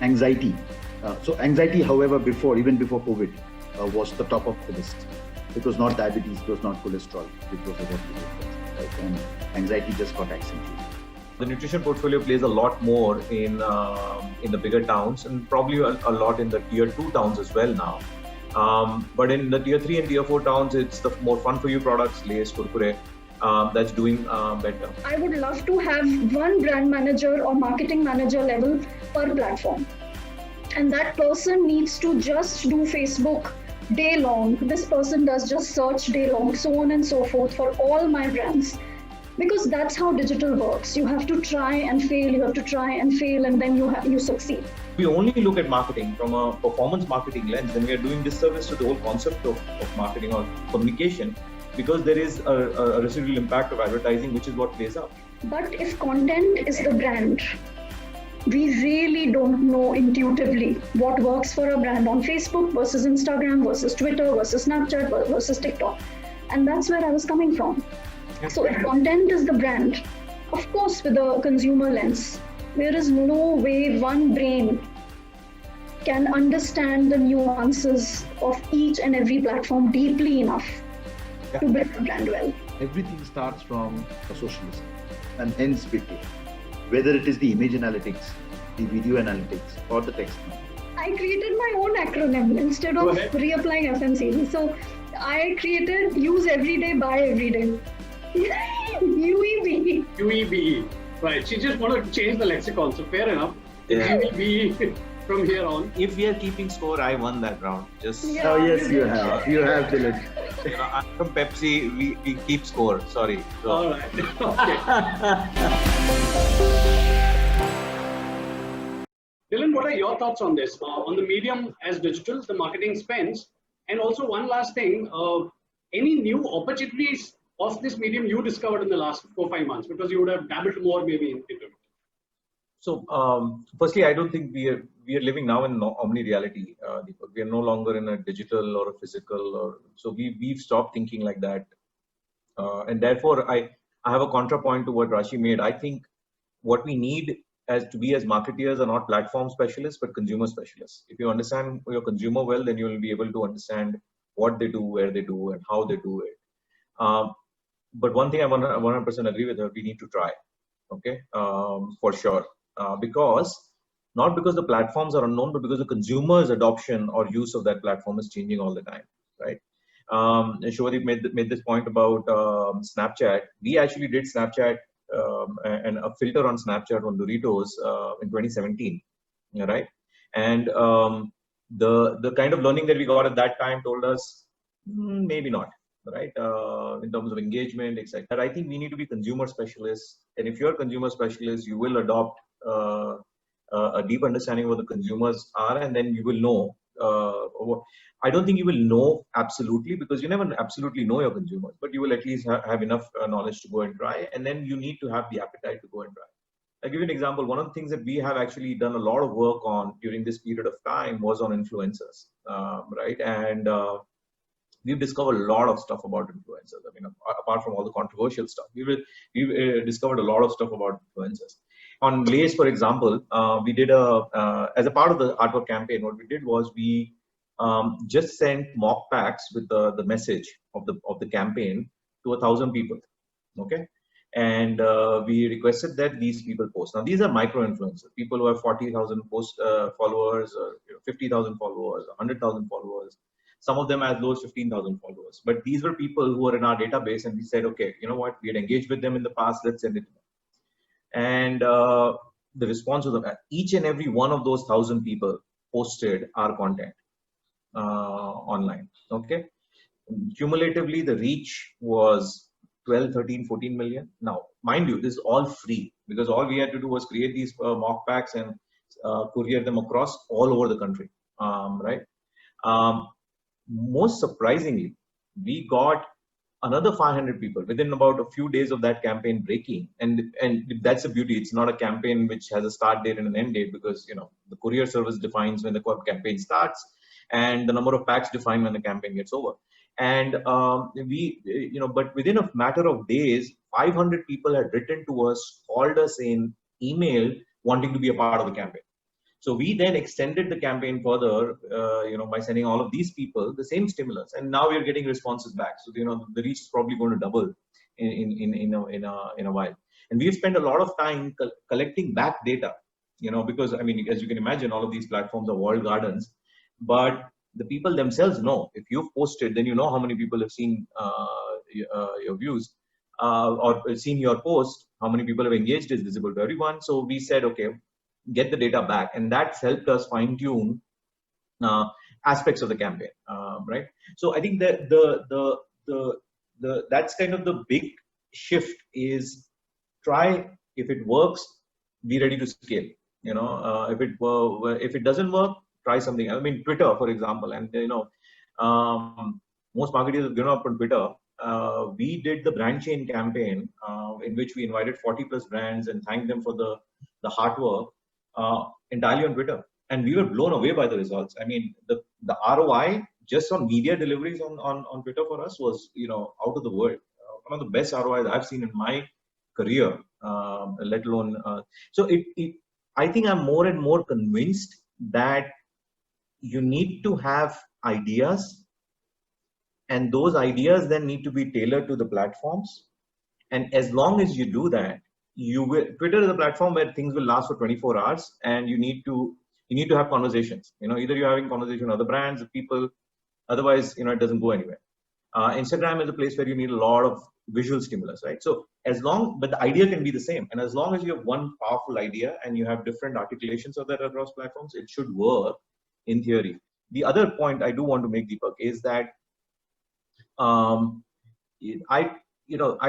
anxiety. So anxiety, however, even before COVID, was the top of the list. It was not diabetes, it was not cholesterol, it was about the right? And anxiety just got accentuated. The nutrition portfolio plays a lot more in the bigger towns, and probably a lot in the tier 2 towns as well now. But in the tier 3 and tier 4 towns, it's the more fun for you products, Lay's, Kurkure, that's doing better. I would love to have one brand manager or marketing manager level per platform. And that person needs to just do Facebook day long. This person does just search day long, so on and so forth for all my brands. Because that's how digital works. You have to try and fail, and then you succeed. We only look at marketing from a performance marketing lens, then we are doing disservice to the whole concept of marketing or communication, because there is a residual impact of advertising, which is what plays out. But if content is the brand, we really don't know intuitively what works for a brand on Facebook versus Instagram versus Twitter versus Snapchat versus TikTok. And that's where I was coming from. So if content is the brand, of course with a consumer lens, there is no way one brain can understand the nuances of each and every platform deeply enough to build a brand well. Everything starts from a socialism, and hence big data. Whether it is the image analytics, the video analytics, or the text. I created my own acronym instead of reapplying FMCG. So I created use every day, buy every day. UEB. UEBE. Right. She just wanted to change the lexicon. So fair enough. UEBE from here on. If we are keeping score, I won that round. Just Oh yes, you have. You have, Dylan. I'm from Pepsi. We keep score. Sorry. So. All right. Okay. Dylan, what are your thoughts on this? On the medium as digital, the marketing spends, and also one last thing, any new opportunities of this medium you discovered in the last 4-5 months, because you would have dabbled more maybe into it? So, firstly, I don't think we are living now in omni reality. Deepak. We are no longer in a digital or a physical, so we've stopped thinking like that, and therefore I have a contrapoint to what Rashi made. I think what we need as marketeers are not platform specialists but consumer specialists. If you understand your consumer well, then you will be able to understand what they do, where they do, and how they do it. But one thing I 100% agree with her, we need to try, okay, for sure, because the platforms are unknown, but because the consumer's adoption or use of that platform is changing all the time, right? Shobhadeep made this point about Snapchat. We actually did Snapchat and a filter on Snapchat on Doritos in 2017, right? And the kind of learning that we got at that time told us maybe not, right? In terms of engagement, etc. But I think we need to be consumer specialists, and if you're a consumer specialist, you will adopt a deep understanding of what the consumers are, and then you will know. I don't think you will know absolutely, because you never absolutely know your consumers, but you will at least have enough knowledge to go and try, and then you need to have the appetite to go and try. I'll give you an example. One of the things that we have actually done a lot of work on during this period of time was on influencers, right? And we've discovered a lot of stuff about influencers. I mean, apart from all the controversial stuff, we've discovered a lot of stuff about influencers. On Lay's, for example, we did as a part of the artwork campaign, what we did was we just sent mock packs with the message of the campaign to 1,000 people, okay? And we requested that these people post. Now, these are micro influencers, people who have 40,000 followers, or 50,000 followers, 100,000 followers. Some of them as low as 15,000 followers. But these were people who were in our database, and we said, okay, you know what? We had engaged with them in the past. Let's send it to them. And the response was that each and every one of those 1,000 people posted our content online. Okay. Cumulatively, the reach was 12, 13, 14 million. Now, mind you, this is all free, because all we had to do was create these mock packs and courier them across all over the country, right? Most surprisingly, we got another 500 people within about a few days of that campaign breaking, and that's the beauty. It's not a campaign which has a start date and an end date, because the courier service defines when the campaign starts, and the number of packs define when the campaign gets over. And but within a matter of days, 500 people had written to us, called us in, email, wanting to be a part of the campaign. So we then extended the campaign further, by sending all of these people the same stimulus, and now we are getting responses back. So the reach is probably going to double in a while. And we've spent a lot of time collecting back data, because I mean, as you can imagine, all of these platforms are walled gardens, but the people themselves know. If you've posted, then you know how many people have seen your views or seen your post. How many people have engaged is visible to everyone. So we said, okay, get the data back, and that's helped us fine tune aspects of the campaign, right? So I think that that's kind of the big shift is try, if it works, be ready to scale. If it doesn't work, try something. I mean, Twitter, for example, and most marketers have given up on Twitter. We did the brand chain campaign in which we invited 40 plus brands and thanked them for the hard work entirely on Twitter. And we were blown away by the results. I mean, the ROI just on media deliveries on Twitter for us was, out of the world. One of the best ROIs I've seen in my career, let alone. So I think I'm more and more convinced that you need to have ideas, and those ideas then need to be tailored to the platforms. And as long as you do that, Twitter is a platform where things will last for 24 hours, and you need to have conversations. Either you're having conversation with other brands, with people, otherwise, it doesn't go anywhere. Instagram is a place where you need a lot of visual stimulus, right? So but the idea can be the same. And as long as you have one powerful idea and you have different articulations of that across platforms, it should work in theory. The other point I do want to make, Deepak, is that I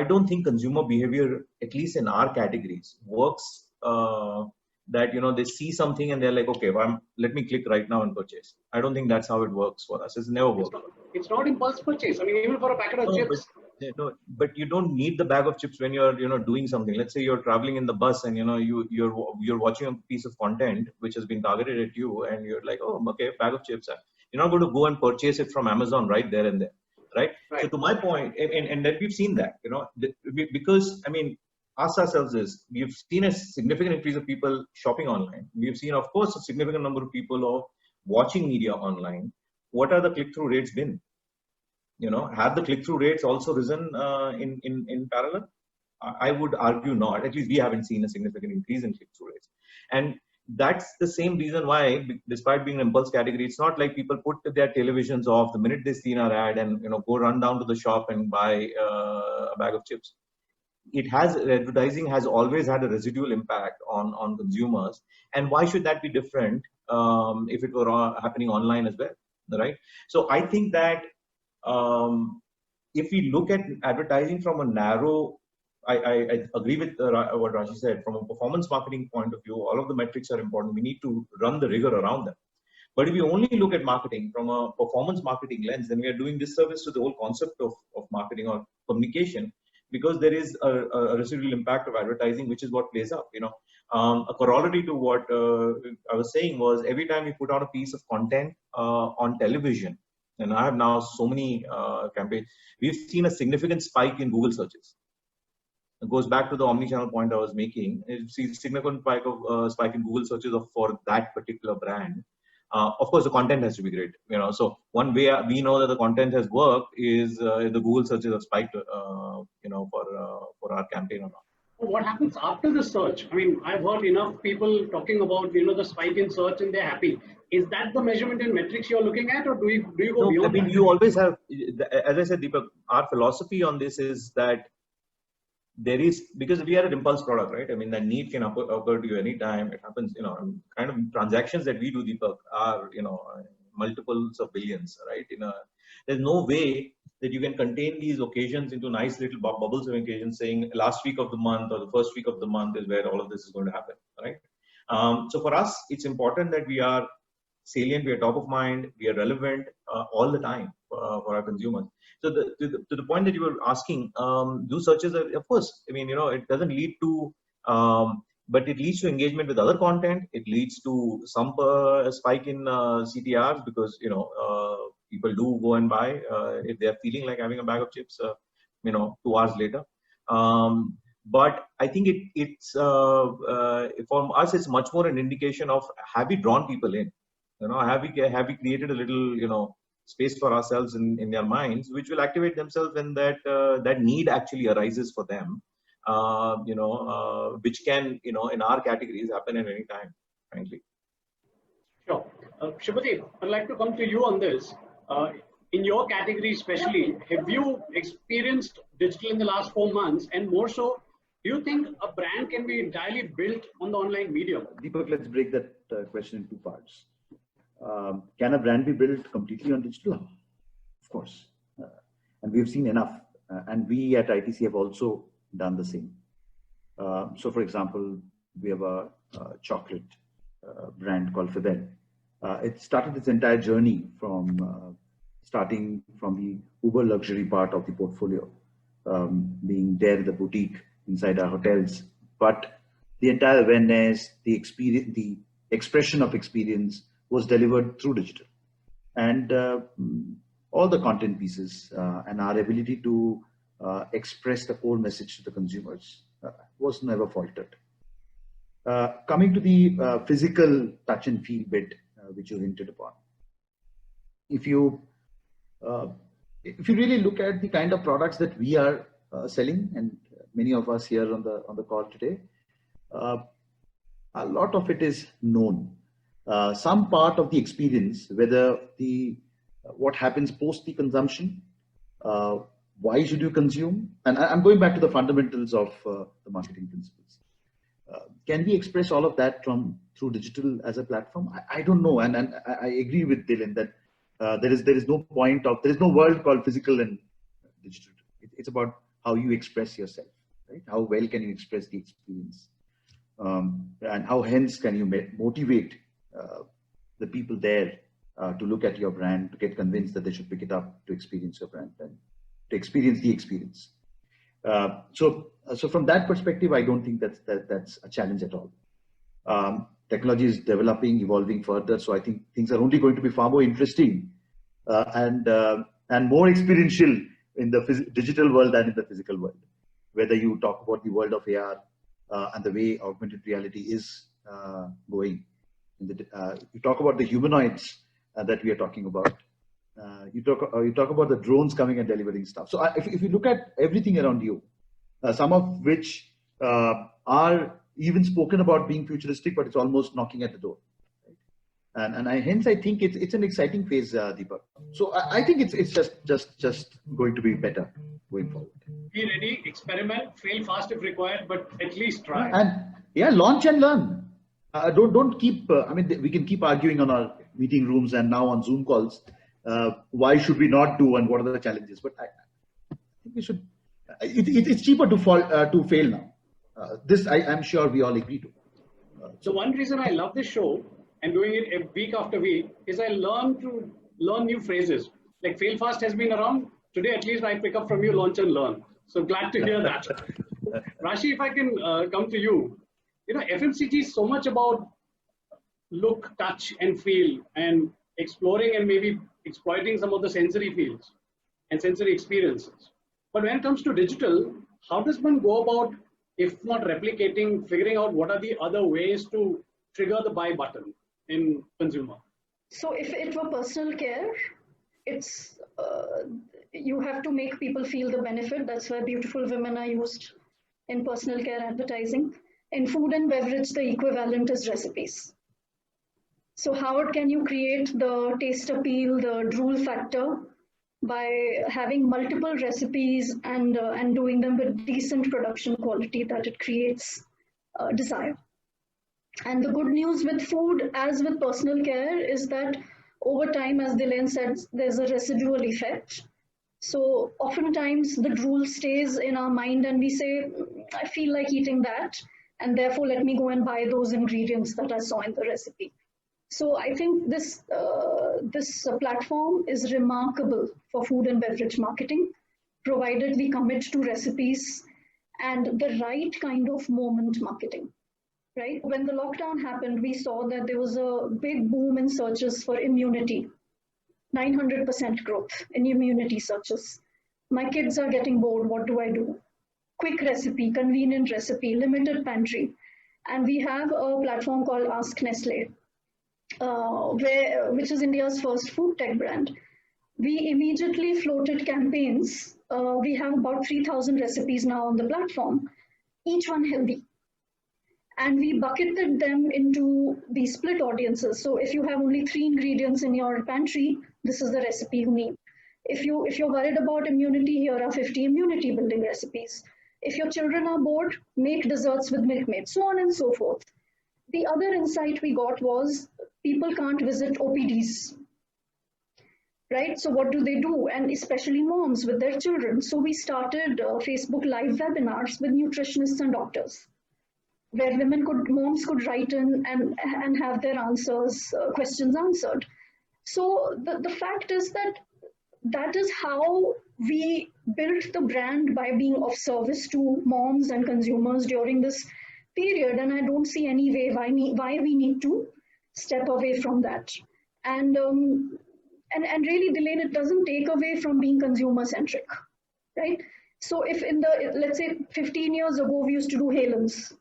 don't think consumer behavior, at least in our categories, works that they see something and they're like, okay, well, let me click right now and purchase. I don't think that's how it works for us. It's never worked. It's not impulse purchase. I mean, even for a packet of chips. But you don't need the bag of chips when you're doing something. Let's say you're traveling in the bus and you're watching a piece of content which has been targeted at you, and you're like, oh, okay, bag of chips. You're not going to go and purchase it from Amazon right there and there. Right. So to my point, and that we've seen that, because I mean, ask ourselves is, we've seen a significant increase of people shopping online. We've seen, of course, a significant number of people of watching media online. What are the click-through rates been? Have the click-through rates also risen in parallel? I would argue not. At least we haven't seen a significant increase in click-through rates. And that's the same reason why, despite being an impulse category, it's not like people put their televisions off the minute they see our ad and go run down to the shop and buy a bag of chips. Advertising has always had a residual impact on consumers, and why should that be different if it were happening online as well, right? So I think that if we look at advertising from a narrow, I agree with what Raji said. From a performance marketing point of view, all of the metrics are important. We need to run the rigor around them. But if you only look at marketing from a performance marketing lens, then we are doing disservice to the whole concept of marketing or communication, because there is a residual impact of advertising, which is what plays up. A corollary to what I was saying was, every time we put out a piece of content on television, and I have now so many campaigns, we've seen a significant spike in Google searches. It goes back to the omni-channel point I was making. It's a significant spike in Google searches for that particular brand. Of course, the content has to be great. So one way we know that the content has worked is the Google searches have spiked, for our campaign or not. What happens after the search? I mean, I've heard enough people talking about the spike in search and they're happy. Is that the measurement and metrics you're looking at, or do you go beyond? I mean, you always have, as I said, Deepak, our philosophy on this is that there is, because we are an impulse product, right? I mean, that need can occur to you anytime. It happens, kind of transactions that we do, Deepak, are, multiples of billions, right? There's no way that you can contain these occasions into nice little bubbles of occasions saying last week of the month or the first week of the month is where all of this is going to happen, right? So for us, it's important that we are salient, we are top of mind, we are relevant all the time for our consumers. So to the point that you were asking, do searches, of course, I mean, it doesn't lead to, but it leads to engagement with other content. It leads to some spike in CTRs, because, people do go and buy if they're feeling like having a bag of chips, 2 hours later. But I think it's for us, it's much more an indication of, have we drawn people in? Have we created a little space for ourselves in their minds, which will activate themselves when that need actually arises for them. Which can in our categories happen at any time, frankly. Sure. Shubhadeep, I'd like to come to you on this. In your category especially, have you experienced digital in the last 4 months? And more so, do you think a brand can be entirely built on the online medium? Deepak, let's break that question in 2 parts. Can a brand be built completely on digital? Of course. And we've seen enough. And we at ITC have also done the same. So for example, we have a chocolate brand called Fidel. It started its entire journey from starting from the uber luxury part of the portfolio, being there in the boutique inside our hotels, but the entire awareness, the experience, the expression of experience was delivered through digital, and all the content pieces and our ability to express the core message to the consumers was never faltered. Coming to the physical touch and feel bit, which you hinted upon, if you really look at the kind of products that we are selling, and many of us here on the call today, a lot of it is known. Some part of the experience, whether what happens post the consumption, why should you consume, and I'm going back to the fundamentals of the marketing principles. Can we express all of that through digital as a platform? I don't know, and I agree with Dylan that there is no world called physical and digital. It's about how you express yourself, right? How well can you express the experience, and how hence can you motivate the people there to look at your brand, to get convinced that they should pick it up, to experience your brand and to experience the experience. So from that perspective, I don't think that's a challenge at all. Technology is developing, evolving further, so I think things are only going to be far more interesting and more experiential in the digital world than in the physical world. Whether you talk about the world of AR and the way augmented reality is going, you talk about the humanoids that we are talking about. You talk about the drones coming and delivering stuff. So if you look at everything around you, some of which are even spoken about being futuristic, but it's almost knocking at the door. Right? And hence I think it's an exciting phase, Deepak. So I think it's just going to be better going forward. Be ready, experiment, fail fast if required, but at least try. And yeah, launch and learn. Don't keep. We can keep arguing on our meeting rooms and now on Zoom calls. Why should we not do, and what are the challenges? But I think we should. It's cheaper to fail now. This I'm sure we all agree to. So one reason I love this show and doing it week after week is I learn new phrases. Like fail fast has been around. Today at least I pick up from you, launch and learn. So glad to hear that. Rashi, if I can come to you. FMCG is so much about look, touch and feel and exploring and maybe exploiting some of the sensory feels and sensory experiences. But when it comes to digital, how does one go about, if not replicating, figuring out what are the other ways to trigger the buy button in consumer? So if it were personal care, it's you have to make people feel the benefit. That's why beautiful women are used in personal care advertising. In food and beverage, the equivalent is recipes. So how can you create the taste appeal, the drool factor, by having multiple recipes and doing them with decent production quality that it creates desire. And the good news with food, as with personal care, is that over time, as Dylan said, there's a residual effect. So oftentimes the drool stays in our mind and we say, I feel like eating that, and therefore let me go and buy those ingredients that I saw in the recipe. So I think this platform is remarkable for food and beverage marketing, provided we commit to recipes and the right kind of moment marketing, right? When the lockdown happened, we saw that there was a big boom in searches for immunity, 900% growth in immunity searches. My kids are getting bored, what do I do? quick recipe, convenient recipe, limited pantry. And we have a platform called Ask Nestle, which is India's first food tech brand. We immediately floated campaigns. We have about 3,000 recipes now on the platform, each one healthy. And we bucketed them into the split audiences. So if you have only 3 ingredients in your pantry, this is the recipe you need. If you're worried about immunity, here are 50 immunity building recipes. If your children are bored, make desserts with Milkmaid, so on and so forth. The other insight we got was people can't visit OPDs, right? So what do they do? And especially moms with their children. So we started Facebook Live webinars with nutritionists and doctors, where moms could write in and have their questions answered. So the fact is that is how we built the brand, by being of service to moms and consumers during this period. And I don't see any way why we need to step away from that. And really, Delaine, it doesn't take away from being consumer centric, right? So if let's say 15 years ago, we used to do Halens,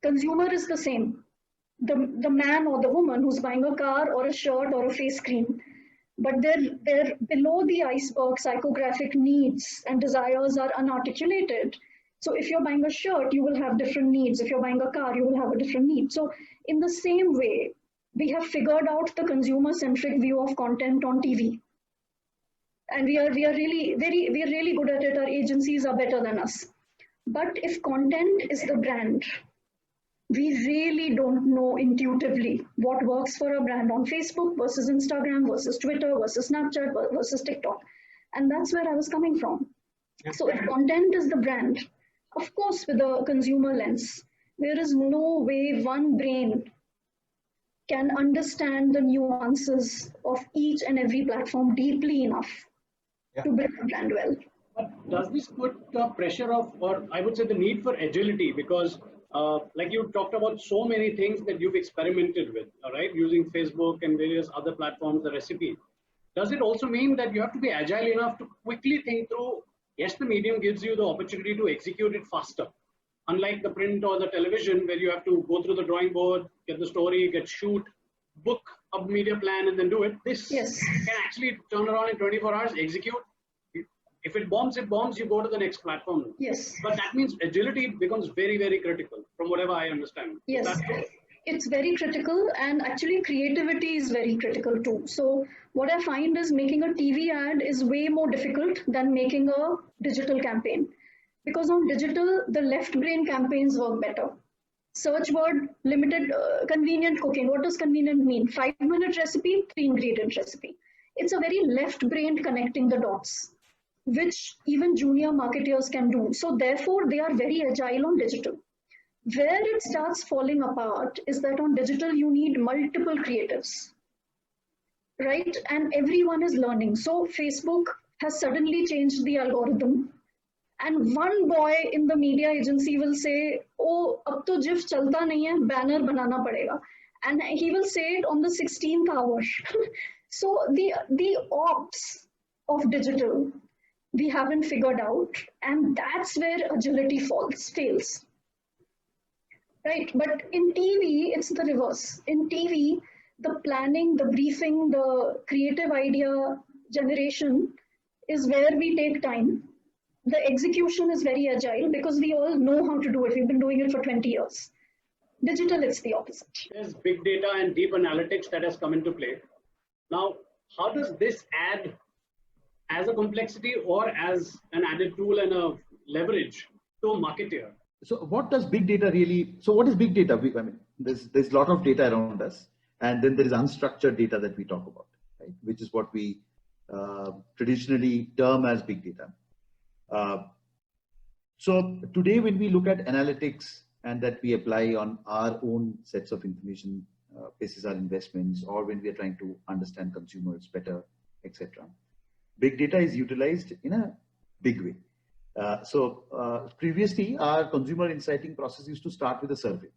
consumer is the same. The man or the woman who's buying a car or a shirt or a face cream, but they're below the iceberg psychographic needs and desires are unarticulated. So if you're buying a shirt, you will have different needs. If you're buying a car, you will have a different need. So in the same way, we have figured out the consumer-centric view of content on TV. And we are really good at it. Our agencies are better than us. But if content is the brand, we really don't know intuitively what works for a brand on Facebook versus Instagram versus Twitter versus Snapchat versus TikTok. And that's where I was coming from. So if content is the brand, of course, with a consumer lens, there is no way one brain can understand the nuances of each and every platform deeply enough to build a brand well. But does this put pressure of, or I would say the need for agility? Because like you talked about so many things that you've experimented with, all right, using Facebook and various other platforms, the recipe. Does it also mean that you have to be agile enough to quickly think through, yes, the medium gives you the opportunity to execute it faster. Unlike the print or the television, where you have to go through the drawing board, get the story, shoot, book a media plan, and then do it. This can actually turn around in 24 hours, execute. If it bombs, you go to the next platform. Yes. But that means agility becomes very, very critical, from whatever I understand. Yes. It's very critical, and actually creativity is very critical too. So what I find is making a TV ad is way more difficult than making a digital campaign. Because on digital, the left brain campaigns work better. Search word, limited, convenient cooking. What does convenient mean? 5-minute recipe, 3-ingredient recipe. It's a very left brain connecting the dots, which even junior marketers can do. So therefore, they are very agile on digital. Where it starts falling apart is that on digital, you need multiple creatives, right? And everyone is learning. So Facebook has suddenly changed the algorithm. And one boy in the media agency will say, oh, ab to GIF chalta nahi hai, banner banana padega. And he will say it on the 16th hour. So the ops of digital, we haven't figured out. And that's where agility fails. Right? But in TV, it's the reverse. In TV, the planning, the briefing, the creative idea generation is where we take time. The execution is very agile because we all know how to do it. We've been doing it for 20 years. Digital, it's the opposite. There's big data and deep analytics that has come into play. Now, how does this add as a complexity or as an added tool and a leverage to a marketer? So what does big data really, so what is big data? I mean, there's a lot of data around us, and then there is unstructured data that we talk about, right? Which is what we traditionally term as big data. So today when we look at analytics and that we apply on our own sets of information, basis our investments, or when we are trying to understand consumers better, etc., big data is utilized in a big way. Previously our consumer insighting process used to start with a survey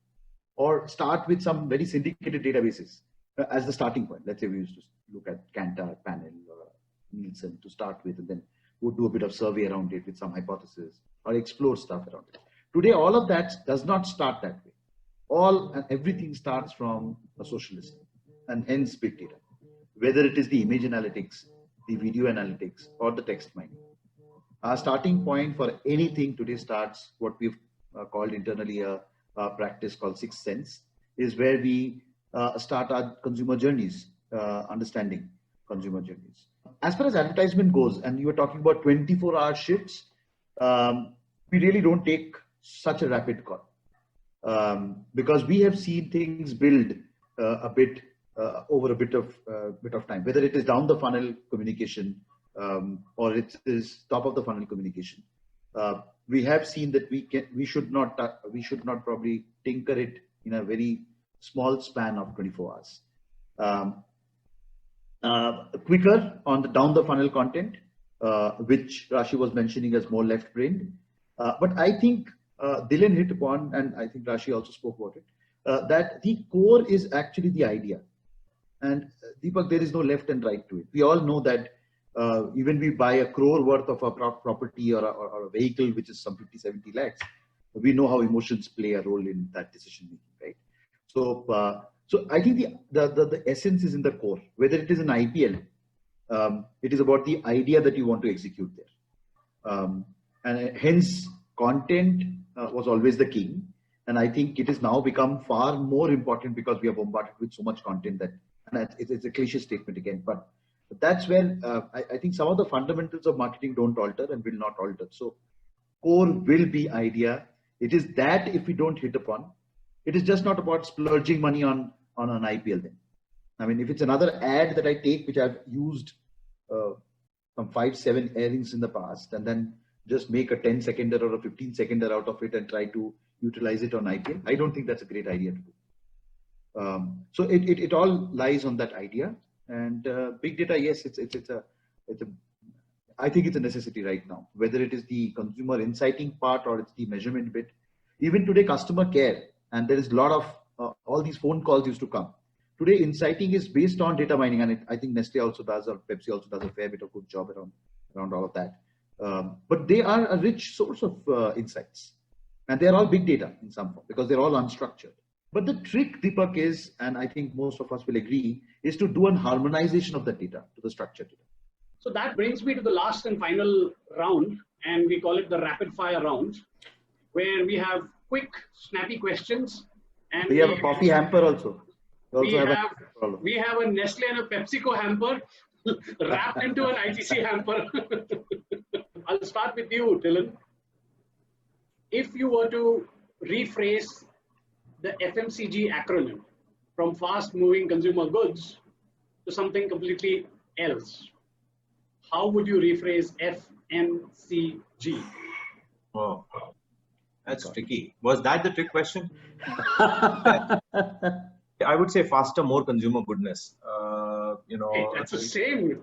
or start with some very syndicated databases as the starting point. Let's say we used to look at Kantar, Panel, or Nielsen to start with, and then would do a bit of survey around it with some hypothesis. or explore stuff around it. Today, all of that does not start that way. All and everything starts from a social listening, and hence big data. Whether it is the image analytics, the video analytics, or the text mining. Our starting point for anything today starts what we've called internally a practice called Sixth Sense, is where we start our consumer journeys, understanding consumer journeys. As far as advertisement goes, and you were talking about 24-hour shifts, we really don't take such a rapid call because we have seen things build a bit over a bit of time, whether it is down the funnel communication or it is top of the funnel communication. We have seen that we should not probably tinker it in a very small span of 24 hours. Quicker on the down the funnel content, which Rashi was mentioning as more left brained. But I think Dhilen hit upon, and I think Rashi also spoke about it, that the core is actually the idea. And Deepak, there is no left and right to it. We all know that even we buy a crore worth of a property or a vehicle, which is some 50, 70 lakhs, we know how emotions play a role in that decision making, right? So I think the essence is in the core. Whether it is an IPL, it is about the idea that you want to execute there. And hence content was always the king. And I think it has now become far more important because we are bombarded with so much content that, and it's a cliche statement again, but that's where I think some of the fundamentals of marketing don't alter and will not alter. So core will be idea. It is that if we don't hit upon, it is just not about splurging money on an IPL then. I mean, if it's another ad that I take, which I've used some 5-7 airings in the past, and then just make a 10-seconder or a 15-seconder out of it and try to utilize it on IPL, I don't think that's a great idea to do. So it all lies on that idea. And big data, yes, I think it's a necessity right now, whether it is the consumer inciting part or it's the measurement bit. Even today, customer care, and there is a lot of all these phone calls used to come. Today, inciting is based on data mining, and I think Nestle also does, or Pepsi also does a fair bit of good job around all of that. But they are a rich source of insights, and they are all big data in some form because they're all unstructured. But the trick, Deepak, is, and I think most of us will agree, is to do an harmonization of the data to the structured data. So that brings me to the last and final round, and we call it the rapid fire round, where we have quick, snappy questions. And we have a coffee hamper also. We have a Nestle and a PepsiCo hamper wrapped into an ITC hamper. I'll start with you, Dhilen. If you were to rephrase the FMCG acronym from fast moving consumer goods to something completely else, how would you rephrase FMCG? Oh, that's tricky. Was that the trick question? I would say faster, more consumer goodness. Hey, that's the same.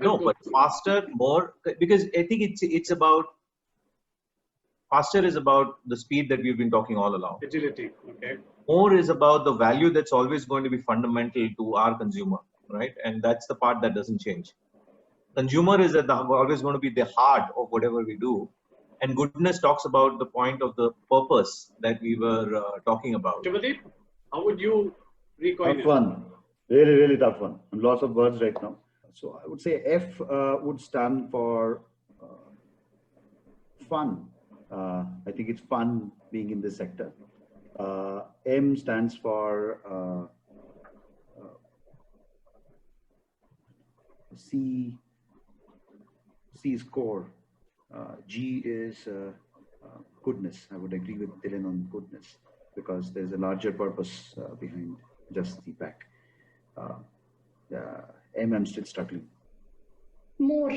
No, but faster, more, because I think it's about, faster is about the speed that we've been talking all along. Agility, okay. More is about the value that's always going to be fundamental to our consumer, right? And that's the part that doesn't change. Consumer is always going to be the heart of whatever we do. And goodness talks about the point of the purpose that we were talking about. Shivadeep, how would you recoin Tough one. Really, really tough one. Lots of words right now. So I would say F would stand for fun. I think it's fun being in this sector. M stands for C is core. G is goodness. I would agree with Dhilen on goodness because there's a larger purpose behind just the pack. M, I'm still struggling. More.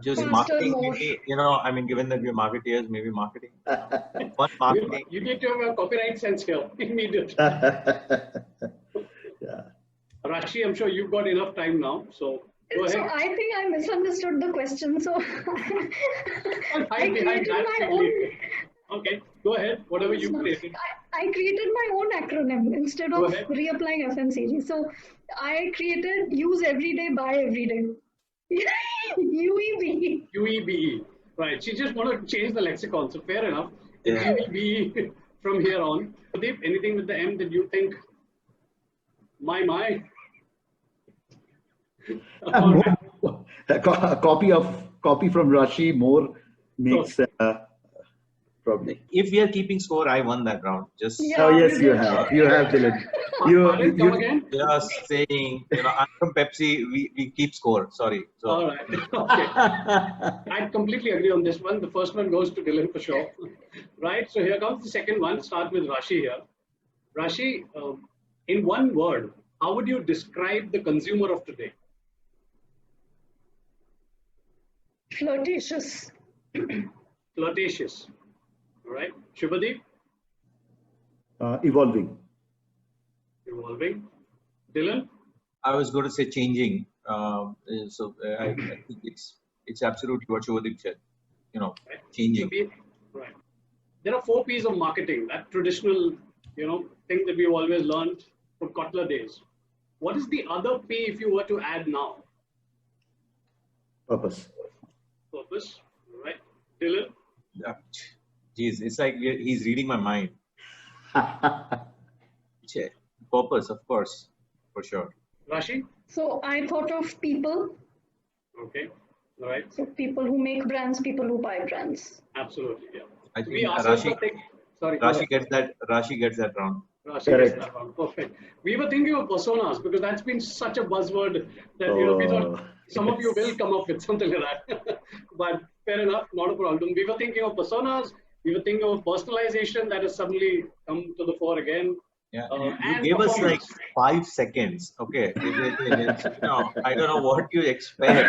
Just Faster, marketing, more. maybe, I mean, given that we're marketeers, maybe marketing. Fun marketing. You need to have a copyright sense here, immediate. Yeah. Rashi, I'm sure you've got enough time now, so go So ahead. I think I misunderstood the question. So I'll I hide behind created that my simply. own. Okay, go ahead, whatever you created. I created my own acronym instead Go of ahead. reapplying FMCG. So I created use every day, buy every day. UEB. UEBE. Right. She just wanted to change the lexicon. So fair enough. Yeah. It will be from here on. Pradeep, anything with the M that you think? My. All right. A copy from Rashi more makes probably. If we are keeping score, I won that round. Just Yeah. Oh yes, you have, Dylan. Pardon, come again? just saying, I'm from Pepsi. We keep score. Sorry. So All right. Okay. I completely agree on this one. The first one goes to Dylan for sure. Right. So here comes the second one. Start with Rashi here. Rashi, in one word, how would you describe the consumer of today? Flirtatious. Flirtatious. All right. Shubhadeep, Evolving. evolving. Dylan, I was going to say changing. I think it's absolutely what Shubhadeep said. right. Changing. Right. There are 4 P's of marketing, that traditional, thing that we've always learned from Kotler days. What is the other P if you were to add now? Purpose. Purpose. All right. Dylan, Geez, it's like he's reading my mind. Purpose, of course, for sure. Rashi. So I thought of people. Okay. All right. So people who make brands, people who buy brands. Absolutely. Yeah. I We think asked Rashi Sorry. go ahead. gets that. Rashi gets that round. Rashi Correct. gets that one. Perfect. We were thinking of personas because that's been such a buzzword that we thought some of you will come up with something like that. But fair enough, not a problem. We were thinking of personas. We were thinking of personalization that has suddenly come to the fore again. Yeah, And you gave us like performance. 5 seconds. Okay, I don't know what you expect.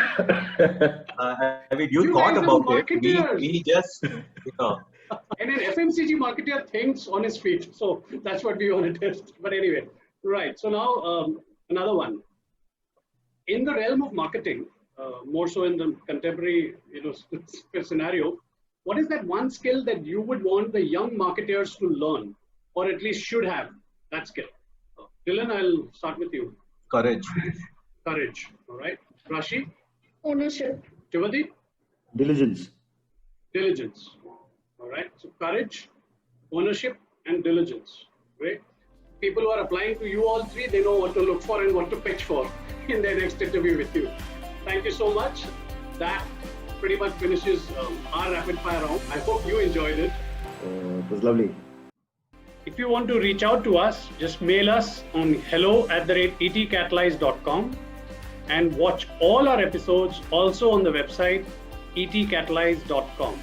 I mean, you You thought guys are about it. marketers. We just, And an FMCG marketer thinks on his feet. So that's what we want to test. But anyway, right. So now another one. In the realm of marketing, more so in the contemporary scenario, what is that one skill that you would want the young marketers to learn, or at least should have that skill? Dylan, I'll start with you. courage. Courage. All right. Rashi, Ownership. Shivadi, Diligence. diligence. All right. So courage, ownership, and diligence. Right. People who are applying to you all 3, they know what to look for and what to pitch for in their next interview with you. Thank you so much. That pretty much finishes our rapid fire round. I hope you enjoyed it. It was lovely. If you want to reach out to us, just mail us on hello@etcatalyze.com and watch all our episodes also on the website etcatalyze.com.